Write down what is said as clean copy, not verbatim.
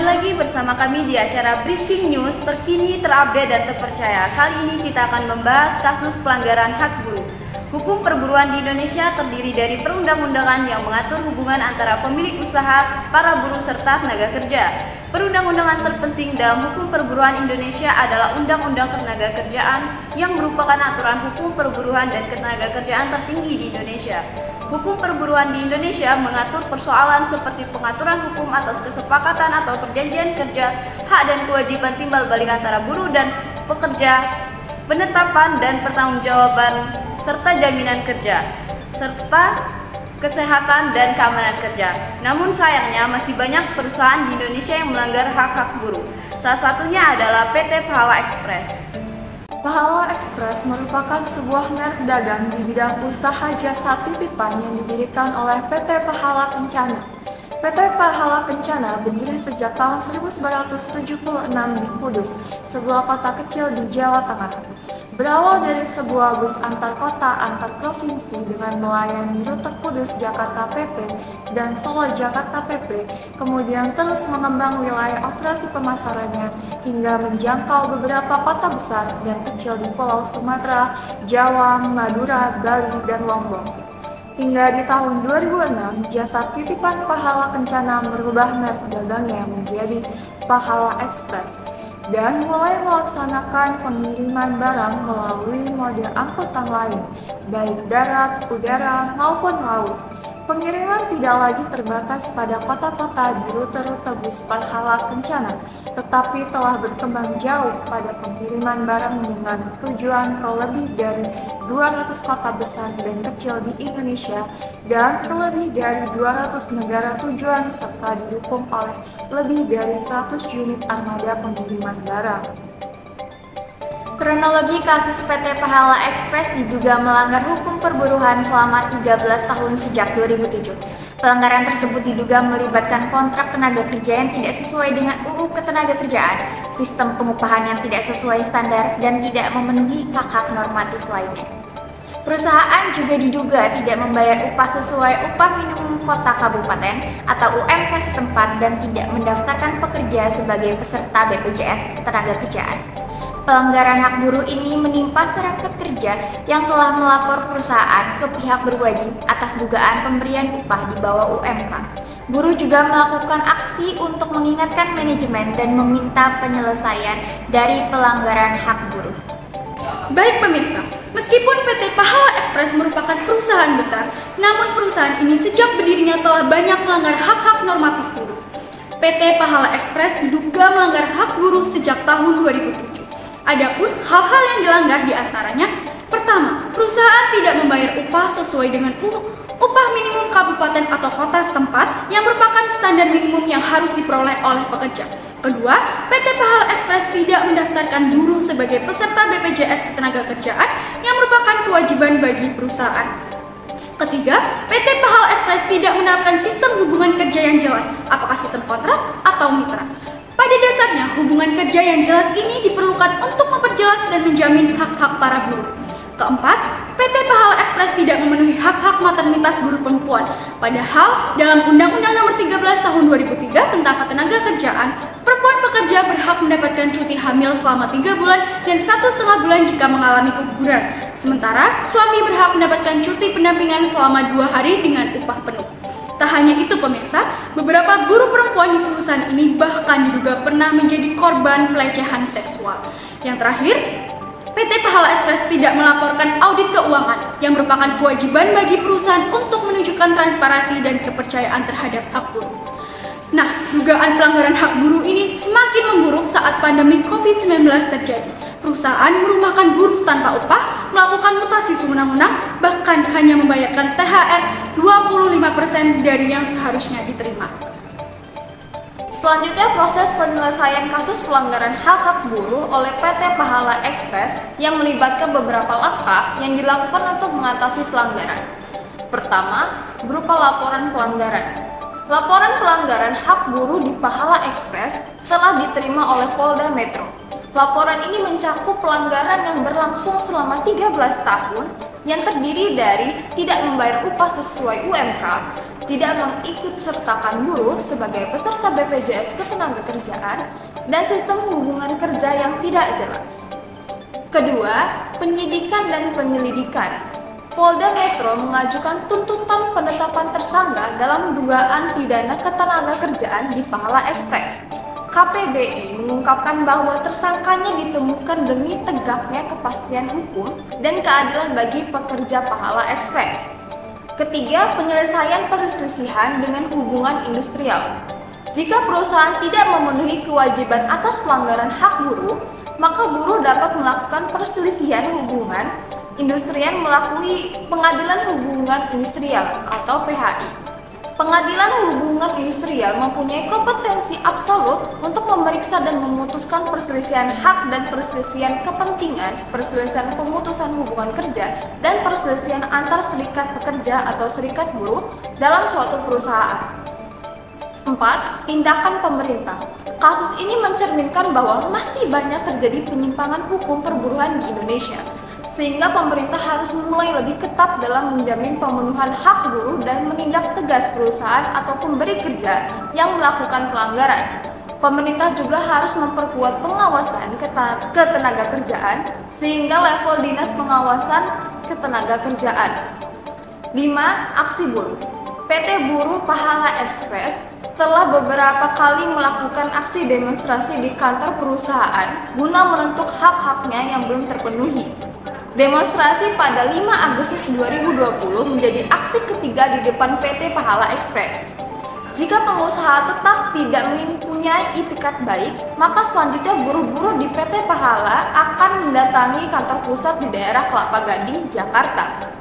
Kembali lagi bersama kami di acara Breaking News terkini, terupdate, dan terpercaya. Kali ini kita akan membahas kasus pelanggaran hak buruh. Hukum perburuan di Indonesia terdiri dari perundang-undangan yang mengatur hubungan antara pemilik usaha, para buruh, serta tenaga kerja. Perundang-undangan terpenting dalam hukum perburuan Indonesia adalah Undang-Undang Ketenagakerjaan yang merupakan aturan hukum perburuan dan ketenagakerjaan tertinggi di Indonesia. Hukum perburuan di Indonesia mengatur persoalan seperti pengaturan hukum atas kesepakatan atau perjanjian kerja, hak dan kewajiban timbal balik antara buruh dan pekerja, penetapan dan pertanggungjawaban, serta jaminan kerja, serta kesehatan dan keamanan kerja. Namun sayangnya masih banyak perusahaan di Indonesia yang melanggar hak-hak buruh. Salah satunya adalah PT Pahala Express. Pahala Express merupakan sebuah merek dagang di bidang usaha jasa titipan yang didirikan oleh PT Pahala Kencana. PT Pahala Kencana berdiri sejak tahun 1976 di Kudus, sebuah kota kecil di Jawa Tengah. Berawal dari sebuah bus antar kota antar provinsi dengan melayani rute Kudus Jakarta PP dan Solo Jakarta PP, kemudian terus mengembang wilayah operasi pemasarannya hingga menjangkau beberapa kota besar dan kecil di Pulau Sumatera, Jawa, Madura, Bali, dan Lombok. Hingga di tahun 2006, jasa titipan Pahala Kencana merubah merek dagangnya menjadi Pahala Express dan mulai melaksanakan pengiriman barang melalui mode angkutan lain, baik darat, udara, maupun laut. Pengiriman tidak lagi terbatas pada kota-kota di rute-rute bus Pahala Kencana, tetapi telah berkembang jauh pada pengiriman barang dengan tujuan ke lebih dari 200 kota besar dan kecil di Indonesia dan ke lebih dari 200 negara tujuan serta didukung oleh lebih dari 100 unit armada pengiriman barang. Kronologi kasus PT Pahala Express diduga melanggar hukum perburuhan selama 13 tahun sejak 2007. Pelanggaran tersebut diduga melibatkan kontrak tenaga kerja yang tidak sesuai dengan UU Ketenagakerjaan, sistem pengupahan yang tidak sesuai standar, dan tidak memenuhi hak-hak normatif lainnya. Perusahaan juga diduga tidak membayar upah sesuai upah minimum kota kabupaten atau UMK setempat dan tidak mendaftarkan pekerja sebagai peserta BPJS Ketenagakerjaan. Pelanggaran hak buruh ini menimpa serikat kerja yang telah melapor perusahaan ke pihak berwajib atas dugaan pemberian upah di bawah UMK. Buruh juga melakukan aksi untuk mengingatkan manajemen dan meminta penyelesaian dari pelanggaran hak buruh. Baik pemirsa, meskipun PT Pahala Express merupakan perusahaan besar, namun perusahaan ini sejak berdirinya telah banyak melanggar hak-hak normatif buruh. PT Pahala Express diduga melanggar hak buruh sejak tahun 2007. Adapun hal-hal yang dilanggar diantaranya: pertama, perusahaan tidak membayar upah sesuai dengan upah minimum kabupaten atau kota setempat yang merupakan standar minimum yang harus diperoleh oleh pekerja. Kedua, PT Pahala Express tidak mendaftarkan buruh sebagai peserta BPJS Ketenagakerjaan yang merupakan kewajiban bagi perusahaan. Ketiga, PT Pahala Express tidak menerapkan sistem hubungan kerja yang jelas, apakah sistem kontrak atau mitra. Pada dasarnya, hubungan kerja yang jelas ini diperlukan untuk memperjelas dan menjamin hak-hak para buruh. Keempat, PT Pahala Express tidak memenuhi hak-hak maternitas buruh perempuan. Padahal, dalam Undang-Undang Nomor 13 Tahun 2003 tentang Ketenagakerjaan, perempuan pekerja berhak mendapatkan cuti hamil selama 3 bulan dan 1,5 bulan jika mengalami keguguran. Sementara, suami berhak mendapatkan cuti pendampingan selama 2 hari dengan upah penuh. Tak hanya itu pemirsa, beberapa buruh perempuan di perusahaan ini bahkan diduga pernah menjadi korban pelecehan seksual. Yang terakhir, PT Pahala Express tidak melaporkan audit keuangan yang merupakan kewajiban bagi perusahaan untuk menunjukkan transparansi dan kepercayaan terhadap hak buruh. Nah, dugaan pelanggaran hak buruh ini semakin memburuk saat pandemi COVID-19 terjadi. Perusahaan merumahkan buruh tanpa upah, melakukan mutasi sewenang-wenang, bahkan hanya membayarkan THR 25% dari yang seharusnya diterima. Selanjutnya, proses penyelesaian kasus pelanggaran hak-hak buruh oleh PT Pahala Express yang melibatkan beberapa langkah yang dilakukan untuk mengatasi pelanggaran. Pertama, berupa laporan pelanggaran. Laporan pelanggaran hak buruh di Pahala Express telah diterima oleh Polda Metro. Laporan ini mencakup pelanggaran yang berlangsung selama 13 tahun yang terdiri dari tidak membayar upah sesuai UMK, tidak mengikutsertakan buruh sebagai peserta BPJS Ketenagakerjaan, dan sistem hubungan kerja yang tidak jelas. Kedua, penyidikan dan penyelidikan. Polda Metro mengajukan tuntutan penetapan tersangka dalam dugaan pidana ketenagakerjaan di Pahala Express. KPBI mengungkapkan bahwa tersangkanya ditemukan demi tegaknya kepastian hukum dan keadilan bagi pekerja Pahala Express. Ketiga, penyelesaian perselisihan dengan hubungan industrial. Jika perusahaan tidak memenuhi kewajiban atas pelanggaran hak buruh, maka buruh dapat melakukan perselisihan hubungan industrial melalui Pengadilan Hubungan Industrial atau PHI. Pengadilan Hubungan Industrial mempunyai kompetensi absolut untuk memeriksa dan memutuskan perselisihan hak dan perselisihan kepentingan, perselisihan pemutusan hubungan kerja, dan perselisihan antar serikat pekerja atau serikat buruh dalam suatu perusahaan. 4. Tindakan pemerintah. Kasus ini mencerminkan bahwa masih banyak terjadi penyimpangan hukum perburuhan di Indonesia, sehingga pemerintah harus mulai lebih ketat dalam menjamin pemenuhan hak buruh dan menindak tegas perusahaan atau pemberi kerja yang melakukan pelanggaran. Pemerintah juga harus memperkuat pengawasan ketenagakerjaan sehingga level dinas pengawasan ketenagakerjaan. 5. Aksi buruh. PT Buruh Pahala Express telah beberapa kali melakukan aksi demonstrasi di kantor perusahaan guna menuntut hak-haknya yang belum terpenuhi. Demonstrasi pada 5 Agustus 2020 menjadi aksi ketiga di depan PT Pahala Express. Jika pengusaha tetap tidak mempunyai itikat baik, maka selanjutnya buruh-buruh di PT Pahala akan mendatangi kantor pusat di daerah Kelapa Gading, Jakarta.